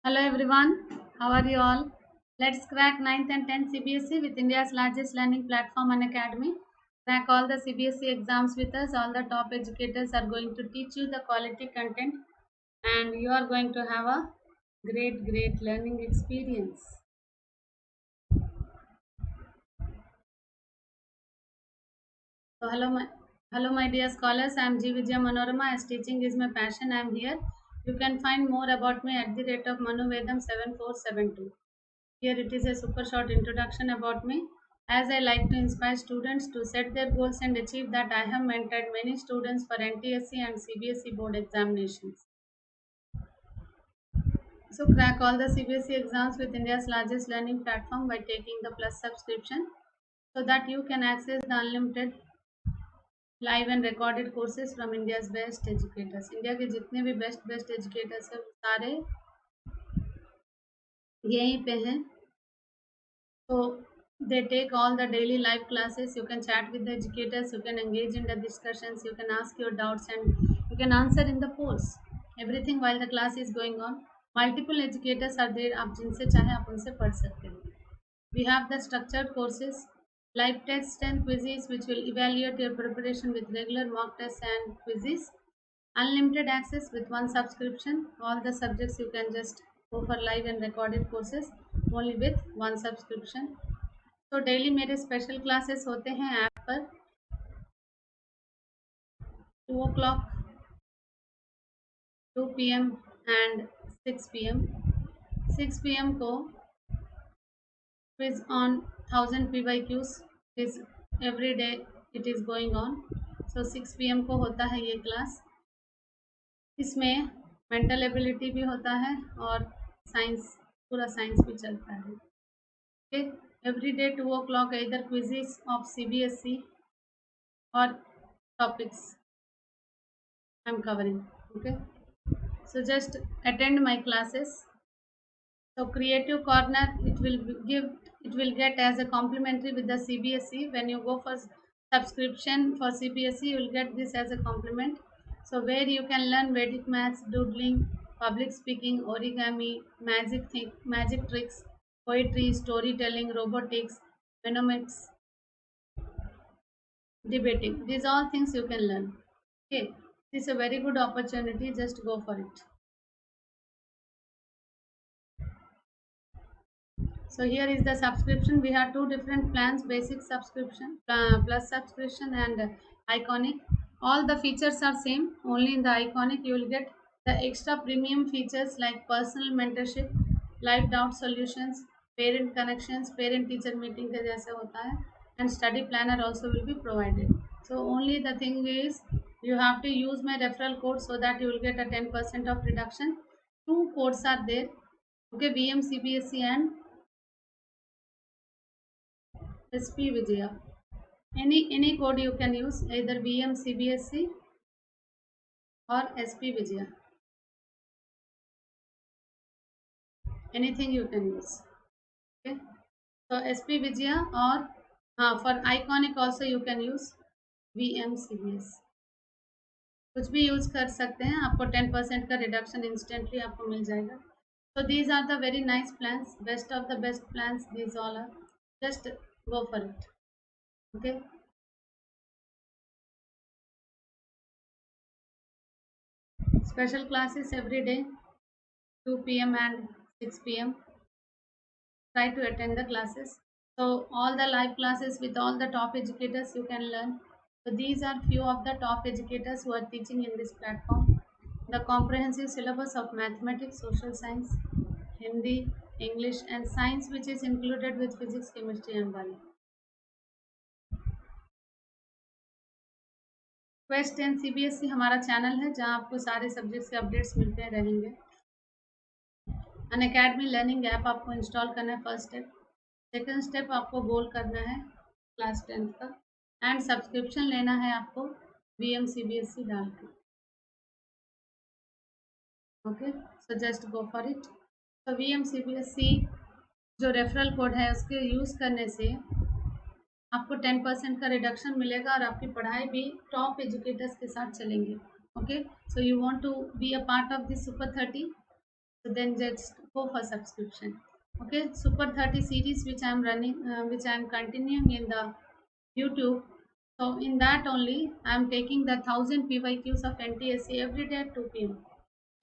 Hello everyone, how are you all? Let's crack 9th and 10th CBSE with India's largest learning platform Unacademy. Crack all the CBSE exams with us. All the top educators are going to teach you the quality content and you are going to have a great learning experience. So hello my dear scholars. I am G Vijaya Manorama. As teaching is my passion, I am here. You can find more about me at the rate of Manuvedam 7472. Here it is a super short introduction about me. As I like to inspire students to set their goals and achieve that, I have mentored many students for NTSC and CBSE board examinations. So crack all the CBSE exams with India's largest learning platform by taking the Plus subscription so that you can access the unlimited live and recorded courses from India's best educators. India के जितने भी best educators हैं वो सारे यहीं पे हैं. So they take all the daily live classes. You can chat with the educators, you can engage in the discussions, you can ask your doubts and you can answer in the polls. Everything while the class is going on. Multiple educators are there. आप जिनसे चाहे आप उनसे पढ़ सकते हो. We have the structured courses, live tests and quizzes which will evaluate your preparation with regular mock tests and quizzes. Unlimited access with one subscription. All the subjects you can just go for live and recorded courses only with one subscription. तो daily मेरे special classes होते हैं app पर 2 o'clock, 2 p.m. and 6 p.m. 6 p.m. को quiz on 1000 PYQs is every day it is going on. So 6 p.m. को होता है ये क्लास. इसमें मेंटल एबिलिटी भी होता है और साइंस पूरा साइंस भी चलता है. Okay, every day 2 o'clock either quizzes of CBSE or topics I'm covering. Okay, so just attend my classes. So creative corner it will get as a complimentary with the CBSE. When you go for subscription for CBSE, you will get this as a compliment. So where you can learn Vedic maths, doodling, public speaking, origami, magic tricks, poetry, storytelling, robotics, mnemonics, debating. These all things you can learn. Okay, this is a very good opportunity. Just go for it. So here is the subscription. We have two different plans: basic subscription, plus subscription, and iconic. All the features are same. Only in the iconic you will get the extra premium features like personal mentorship, live doubt solutions, parent connections, parent teacher meeting के जैसे होता है, and study planner also will be provided. So only the thing is you have to use my referral code so that you will get a 10% of reduction. Two codes are there. Okay, VM CBSE and SP Vijaya. Any code you can use, either VM CBSE or SP Vijaya. Anything you can use. Okay. So SP Vijaya or for iconic also you can use VM CBSE. कुछ भी use कर सकते हैं. आपको 10% का reduction instantly आपको मिल जाएगा. So these are the very nice plans, best of the best plans. These all are. Just go for it. Okay. Special classes every day, 2 p.m. and 6 p.m. Try to attend the classes. So all the live classes with all the top educators you can learn. So these are few of the top educators who are teaching in this platform. The comprehensive syllabus of mathematics, social science, Hindi, English and science, which is included with physics, chemistry and biology. Quest and CBSE हमारा channel है जहां आपको सारे subjects के updates मिलते रहेंगे. Unacademy learning app आपको install करना है. First step. सेकंड स्टेप आपको गोल करना है क्लास 10th का एंड सब्सक्रिप्शन लेना है आपको VM CBSE डाल के. Okay, so just go for it. तो VM CBSE जो रेफरल कोड है उसके यूज़ करने से आपको 10% का रिडक्शन मिलेगा और आपकी पढ़ाई भी टॉप एजुकेटर्स के साथ चलेंगे. Okay, so you want to be a part of this super 30. So then just go for subscription. Okay, Super 30 series which I am running, which I am continuing in the YouTube. So in that only I am taking the 1000 PYQs of NTSC every day at 2 PM.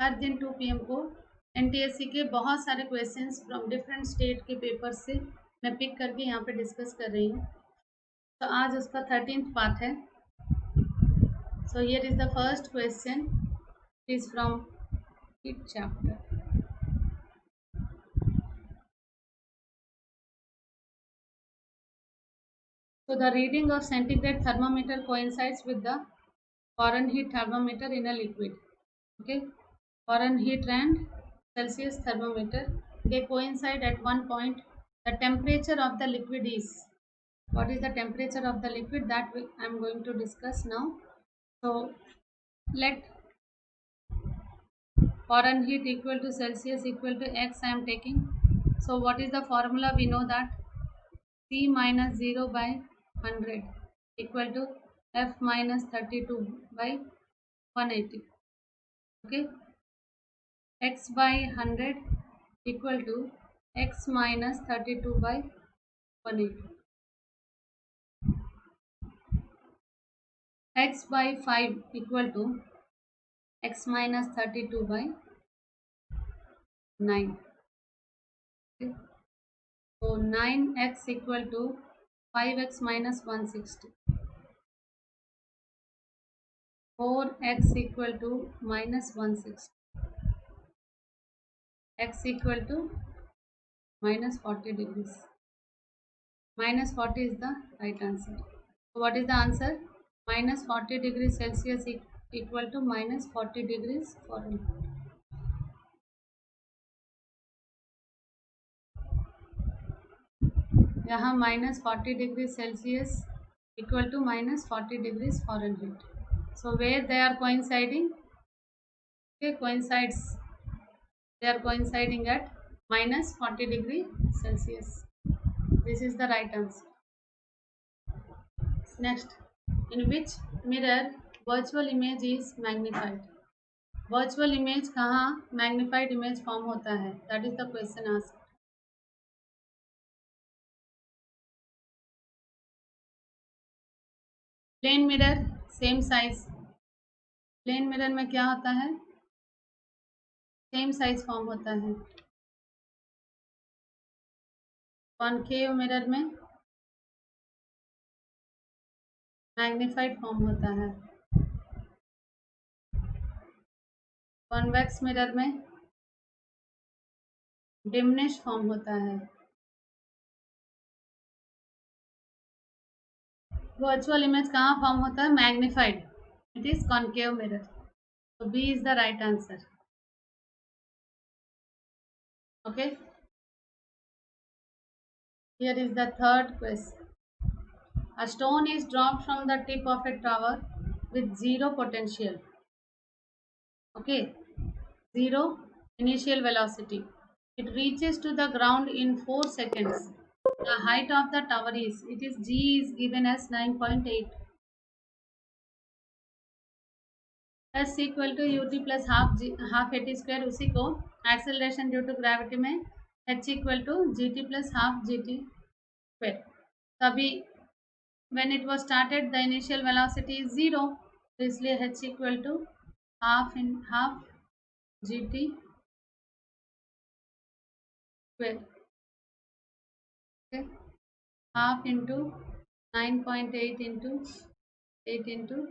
हर दिन 2 PM को NTSC के बहुत सारे questions from different state के paper से मैं pick करके यहाँ पे डिस्कस कर रही हूँ. तो आज उसका 13th पार्ट है. So here is the first question. It is from each chapter. So the reading of centigrade thermometer coincides with the Fahrenheit thermometer in a liquid. Okay, Fahrenheit and Celsius thermometer, they coincide at one point. The temperature of the liquid is, what is the temperature of the liquid, that I am going to discuss now. So let Fahrenheit equal to Celsius equal to X I am taking. So what is the formula? We know that C minus 0 by 100 equal to F minus 32 by 180. Okay, X by 100 equal to X minus 32 by 180. X by 5 equal to X minus 32 by 9. Okay. So 9x equal to 5x minus 160. 4x equal to minus 160. X equal to minus 40 degrees. Minus 40 is the right answer. So what is the answer? Minus 40 degrees Celsius equal to minus 40 degrees Fahrenheit. यहाँ minus 40 degrees Celsius equal to minus 40 degrees Fahrenheit. So where they are coinciding? Okay, coincides. They are coinciding at minus 40 degree Celsius. This is the right answer. Next, in which mirror virtual image is magnified? Virtual image कहाँ magnified image form होता है? That is the question asked. Plane mirror same size. Plane mirror में क्या होता है? Same size form होता है. Concave mirror में मैग्नीफाइड फॉर्म होता है. कॉन्वेक्स मिरर में डिमिनिश फॉर्म होता है. वर्चुअल इमेज कहाँ फॉर्म होता है? Magnified. It is concave mirror. So B is the right answer. Okay. Here is the third question. A stone is dropped from the tip of a tower with zero potential. Okay. Zero initial velocity. It reaches to the ground in 4 seconds. The height of the tower is, G is given as 9.8. S equal to ut plus half at square. उसी को acceleration due to gravity में h equal to gt plus half gt square. तभी when it was started the initial velocity is 0, तो इसलिए h equal to half gt square. Okay, half into 9.8 into 8 into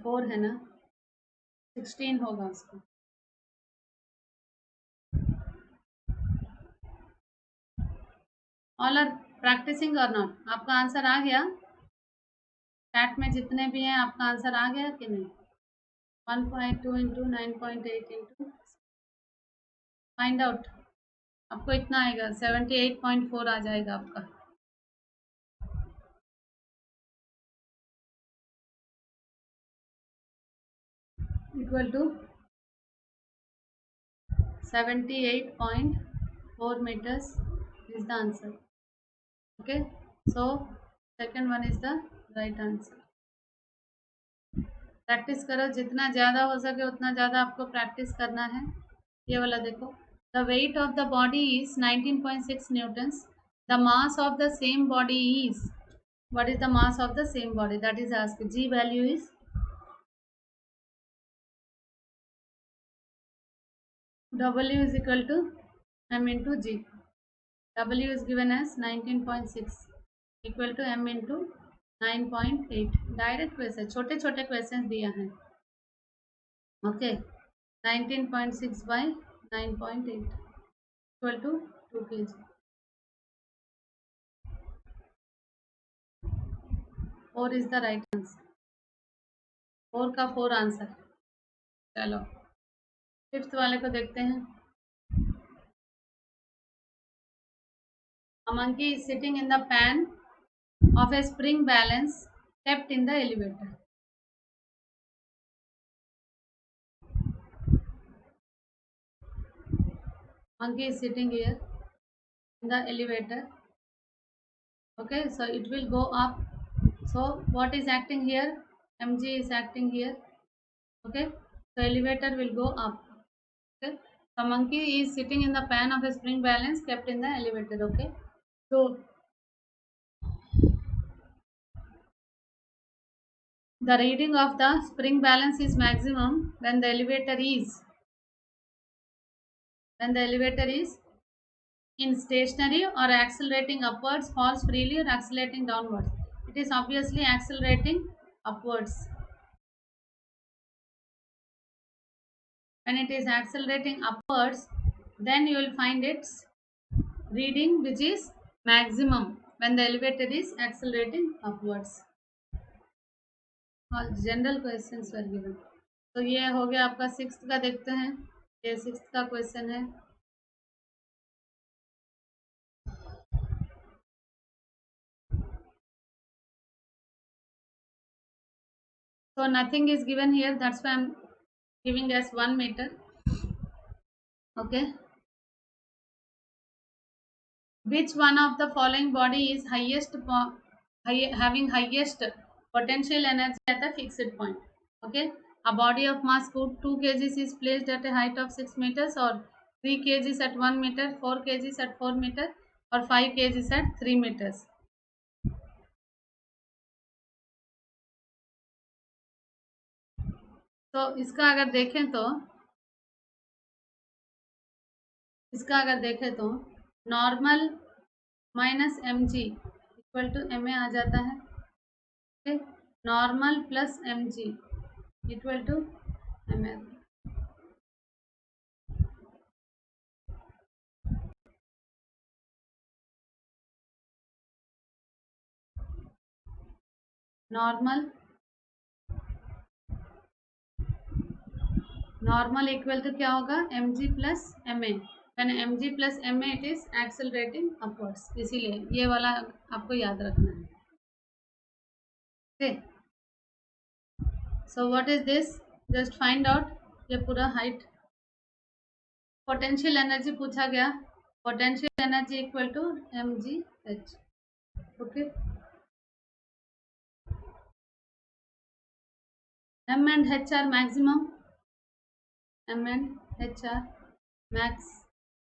4 है ना, 16 होगा उसका. All are practising और not? आपका answer आ गया? चैट में जितने भी हैं आपका आंसर आ गया कि नहीं? 1.2 इंटू 9.8 इंटू फाइंड आउट. आपको इतना आएगा, 78.4 आ जाएगा आपका. Equal to 78.4 meters is the answer. Okay, so second one is the right answer. Practice करो, जितना ज़्यादा हो सके उतना ज़्यादा आपको प्रैक्टिस करना है। ये वाला देखो, the weight of the body is 19.6 Newton's, the mass of the same body is, what is the mass of the same body, that is asked. G value is W is equal to M into G. W is given as 19.6 equal to M into 9.8. Direct question, छोटे छोटे question दिया है। Okay, 19.6 by 9.8 equal to 2 kg. 4 is the right answer. 4 का 4 answer. चलो fifth वाले को देखते हैं। A monkey is sitting in the pan of a spring balance kept in the elevator. Monkey is sitting here in the elevator. Okay, so it will go up. So what is acting here? Mg is acting here. Okay, so elevator will go up. Okay, so monkey is sitting in the pan of a spring balance kept in the elevator. Okay, so the reading of the spring balance is maximum when the elevator is in stationary or accelerating upwards, falls freely, or accelerating downwards. It is obviously accelerating upwards. When it is accelerating upwards, then you will find its reading which is maximum when the elevator is accelerating upwards. All general questions were given. तो ये हो गया आपका sixth का। देखते हैं, ये sixth का क्वेश्चन है। So nothing is given here, that's why I'm giving as 1 meter. Okay, which one of the following body is having highest potential energy at a fixed point? Okay, a body of mass 2 kgs is placed at a height of 6 meters, or 3 kgs at 1 meter, 4 kgs at 4 meter, or 5 kgs at 3 meters. तो इसका अगर देखें तो normal minus m g equal to m a आ जाता है। Okay, normal plus m g equal to m a. Normal equal to क्या होगा? M g plus m a. When m g plus m a it is accelerating upwards, इसीलिए ये वाला आपको याद रखना है। Okay, so what is this? Just find out ये पूरा हाइट। पोटेंशियल एनर्जी पूछा गया, potential energy equal to M G H. Okay, M and H are maximum, M and H are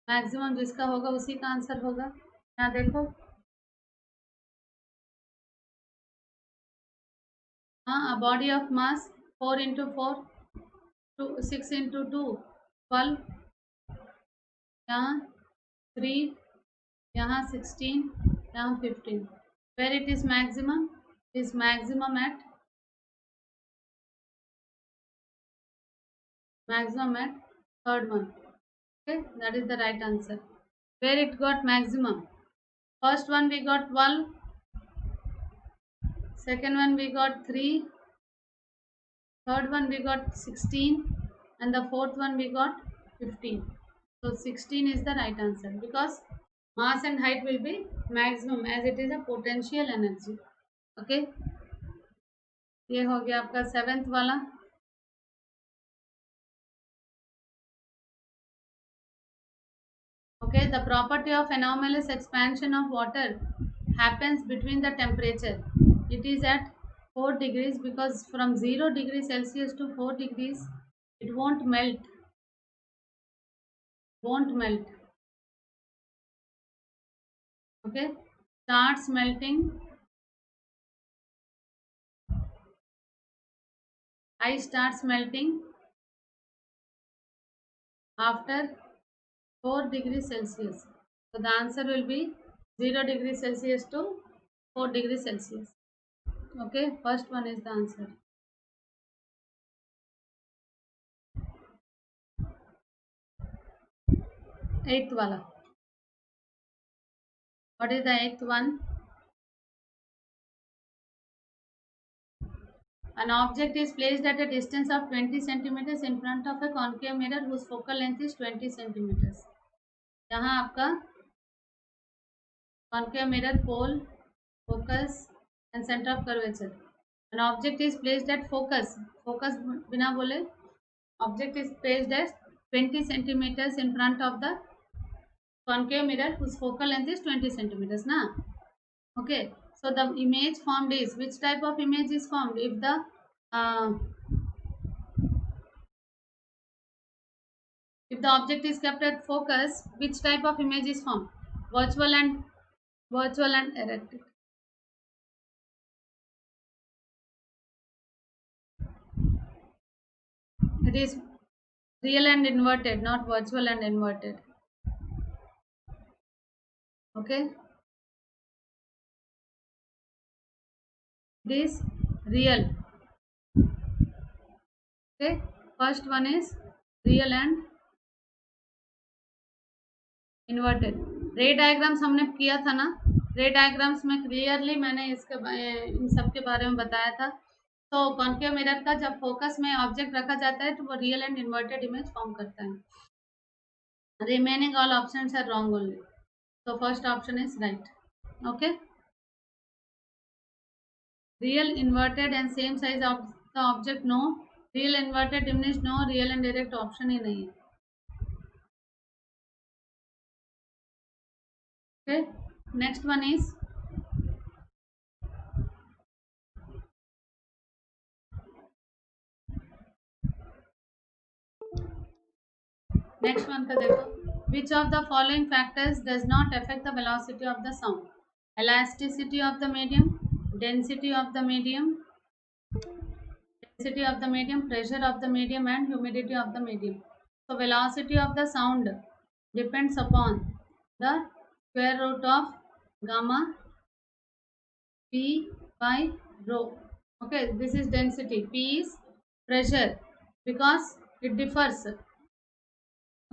maximum जिसका होगा उसी का आंसर होगा। यहाँ देखो, हाँ, a body of mass 4 into 4 to 6 into 2 12, यहाँ 3, यहाँ 16, यहाँ 15, where it is maximum at third one. Okay, that is the right answer. Where it got maximum? First one we got 12, second one we got 3, third one we got 16, and the fourth one we got 15. So 16 is the right answer, because mass and height will be maximum as it is a potential energy. Okay, ये हो गया आपका seventh वाला। Okay, the property of anomalous expansion of water happens between the temperature. It is at 4 degrees, because from 0 degrees Celsius to 4 degrees it won't melt, okay. Starts melting, ice starts melting after 4 degrees Celsius. So the answer will be 0 degrees Celsius to 4 degrees Celsius. Okay, first one is the answer. Eighth wala. What is the eighth one? An object is placed at a distance of 20 centimeters in front of a concave mirror whose focal length is 20 centimeters. यहाँ आपका concave mirror, pole, focus and center of curvature. An object is placed at focus बिना बोले, object is placed at 20 centimeters in front of the concave mirror whose focal length is 20 centimeters na. Okay, so the image formed is, which type of image is formed? If the object is kept at focus, which type of image is formed? Virtual and erect. It is real and inverted, not virtual and inverted. Okay, it is real. Okay, first one is real and inverted. रे diagrams हमने किया था ना, रे diagrams में clearly मैंने इसके इन सब के बारे में बताया था. तो कॉन्केव मिरर का जब फोकस में ऑब्जेक्ट रखा जाता है तो वो real and inverted image form करता है. Remaining all options are wrong only, so first option is right. Okay, real inverted and same size of the object, no. real inverted image, no. real and direct option ही नहीं है. Okay, next one is next one का देखो. Which of the following factors does not affect the velocity of the sound? Elasticity of the medium, density of the medium, pressure of the medium and humidity of the medium. So velocity of the sound depends upon the square root of gamma p by rho. Okay, this is density. P is pressure because it differs.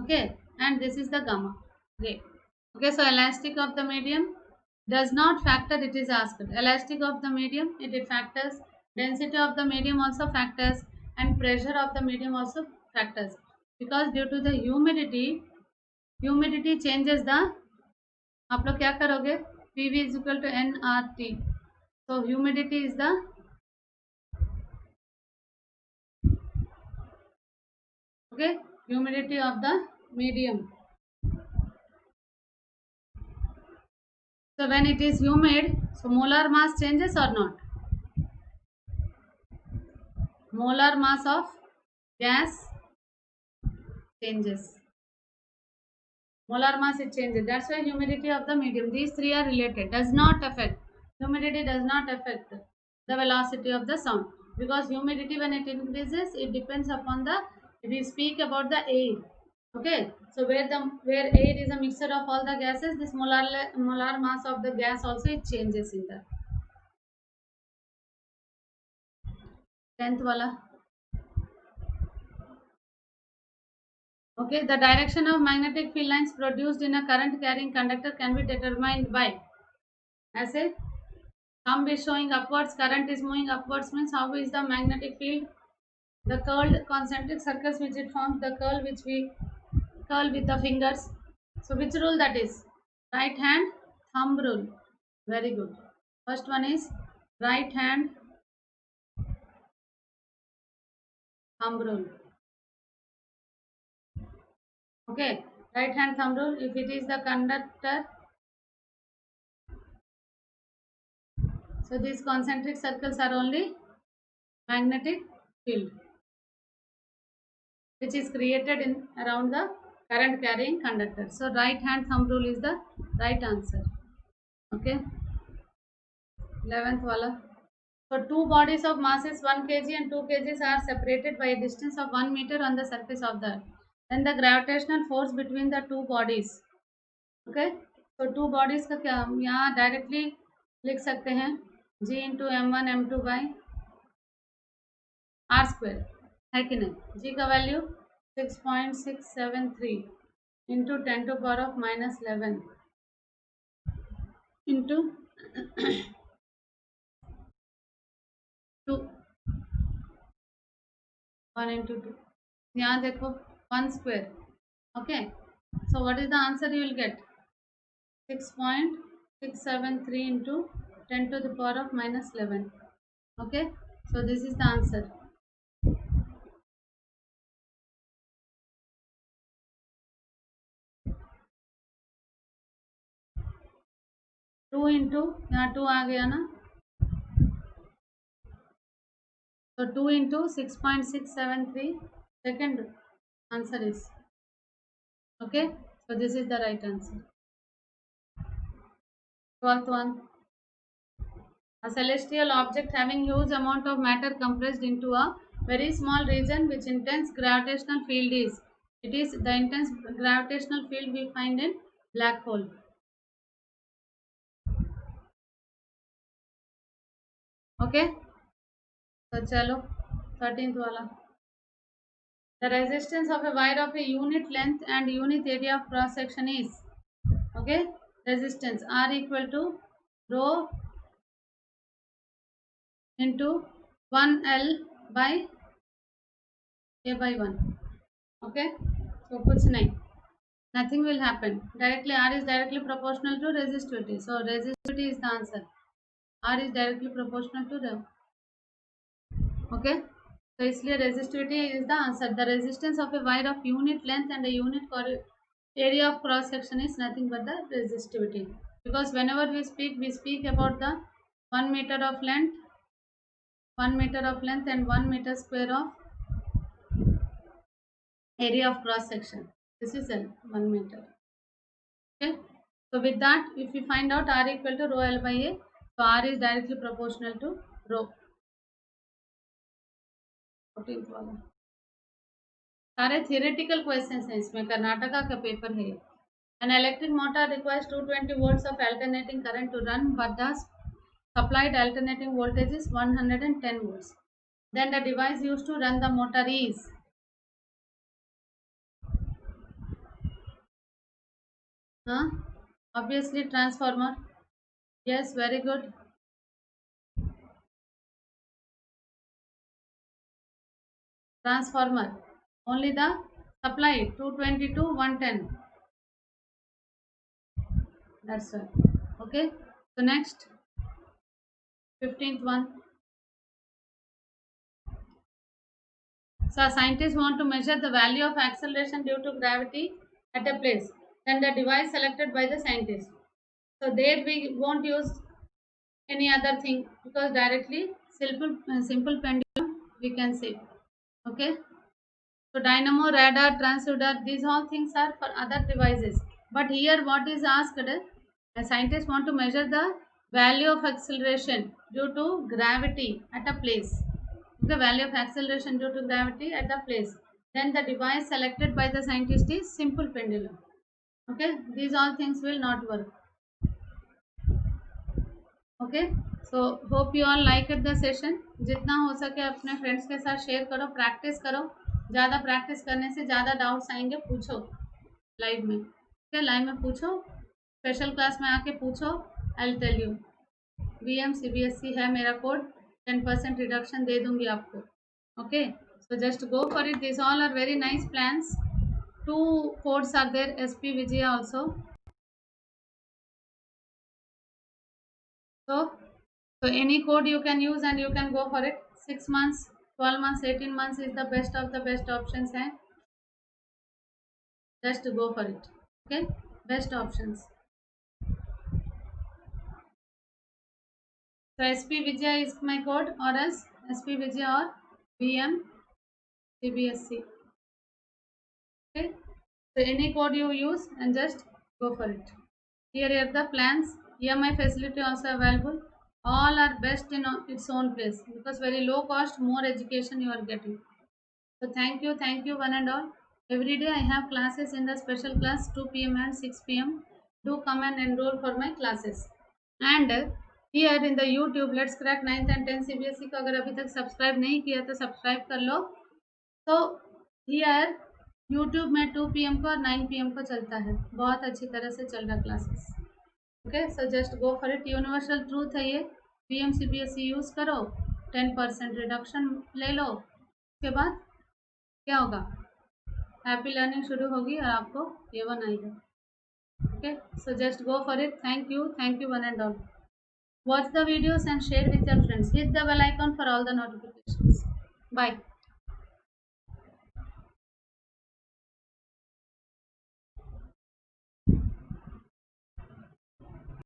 Okay, and this is the gamma ray. Okay, so elastic of the medium does not factor, it is asked. Elastic of the medium, it factors. Density of the medium also factors, and pressure of the medium also factors, because due to the humidity changes the, आप लोग क्या करोगे, PV is equal to nRT. So humidity is the okay, humidity of the medium. So when it is humid, so molar mass changes or not? Molar mass of gas changes. Molar mass it changes. That's why humidity of the medium. These three are related. Does not affect. Humidity does not affect the velocity of the sound, because humidity when it increases, it depends upon the. We speak about the air. Okay, so where air is a mixture of all the gases, this molar mass of the gas also it changes in the 10th wala. Okay, the direction of magnetic field lines produced in a current carrying conductor can be determined by, as a thumb is showing upwards, current is moving upwards, means how is the magnetic field? The curled concentric circles which it forms, the curl which we curl with the fingers. So which rule that is? Right hand thumb rule. Very good. First one is right hand thumb rule. Okay, right hand thumb rule. If it is the conductor, so these concentric circles are only magnetic field which is created in around the current carrying conductor. So right hand thumb rule is the right answer. Okay, 11th wala. So two bodies of masses 1 kg and 2 kg are separated by a distance of 1 meter on the surface of the earth. Then the gravitational force between the two bodies. Okay, so two bodies का क्या हम यहाँ directly लिख सकते हैं, g into M one M two by R square, है कि नहीं. g का value 6.673 into 10 to power of -11 into 2 1 into 2. यहाँ देखो 1 square. Okay, so what is the answer you will get? 6.673 into 10 to the power of -11. Okay, so this is the answer. Two into यहाँ 2 आ गया ना, so 2 into 6.673 second answer is. Okay, so this is the right answer. 12th one. A celestial object having huge amount of matter compressed into a very small region which intense gravitational field is. It is the intense gravitational field we find in black hole. Okay, so chalo 13th wala. The resistance of a wire of a unit length and unit area of cross section is. Okay, resistance R equal to rho into 1L by A by 1. Okay, so kuch nahi, nothing will happen. Directly R is directly proportional to resistivity, so resistivity is the answer. R is directly proportional to the. Okay, so इसलिए resistivity is the answer. The resistance of a wire of unit length and a unit area of cross section is nothing but the resistivity, because whenever we speak about the 1 meter of length, 1 meter of length and 1 meter square of area of cross section. This is 1 meter. Okay, so with that, if we find out R equal to rho L by A, so R is directly proportional to rho. 14th वाला सारे theoretical questions हैं इसमें, कर्नाटका का paper है. An electric motor requires 220 volts of alternating current to run, but the supplied alternating voltage is 110 volts. Then the device used to run the motor is. Obviously transformer. Yes, very good. Transformer. Only the supply 220 to 110. That's right. Okay, so next 15th one. So scientists want to measure the value of acceleration due to gravity at a place. Then the device selected by the scientist. So there we won't use any other thing, because directly simple pendulum we can say. Okay, so dynamo, radar, transducer, these all things are for other devices. But here what is asked, a scientist want to measure the value of acceleration due to gravity at a place. The value of acceleration due to gravity at the place. Then the device selected by the scientist is simple pendulum. Okay, these all things will not work. Okay, so hope you all liked the session. जितना हो सके अपने friends के साथ share करो, practice करो. ज़्यादा practice करने से ज़्यादा डाउट्स आएंगे, पूछो लाइव में. क्या लाइव में पूछो, स्पेशल क्लास में आके पूछो. I will tell you. BM CBSE है मेरा कोड, 10% रिडक्शन दे दूंगी आपको. Okay, so just go for it. These all are very nice plans. 2 codes are there, SP Vijaya also. So any code you can use and you can go for it. 6 months, 12 months, 18 months is the best of the best options hai. Just go for it. Okay, best options. So SP Vijaya is my code, or else SP Vijay or VM CBSE. Okay, so any code you use and just go for it. Here are the plans. EMI facility also available. All are best in its own place because very low cost, more education you are getting. So thank you one and all. Every day I have classes in the special class 2 p.m. and 6 p.m. Do come and enroll for my classes. And here in the YouTube Let's Crack 9th and 10th CBSE को अगर अभी तक subscribe नहीं किया तो subscribe कर लो. तो here YouTube में 2 p.m. को और 9 p.m. को चलता है. बहुत अच्छी तरह से चल रहा classes. Okay, so just go for it. Universal truth है ये. PM CBSE यूज़ करो, 10% रिडक्शन ले लो. उसके बाद क्या होगा? हैप्पी लर्निंग शुरू होगी और आपको A1 आएगा. Okay, so just go for it. Thank you one and all. Watch the videos and share with your friends. Hit the bell icon for all the notifications. Bye.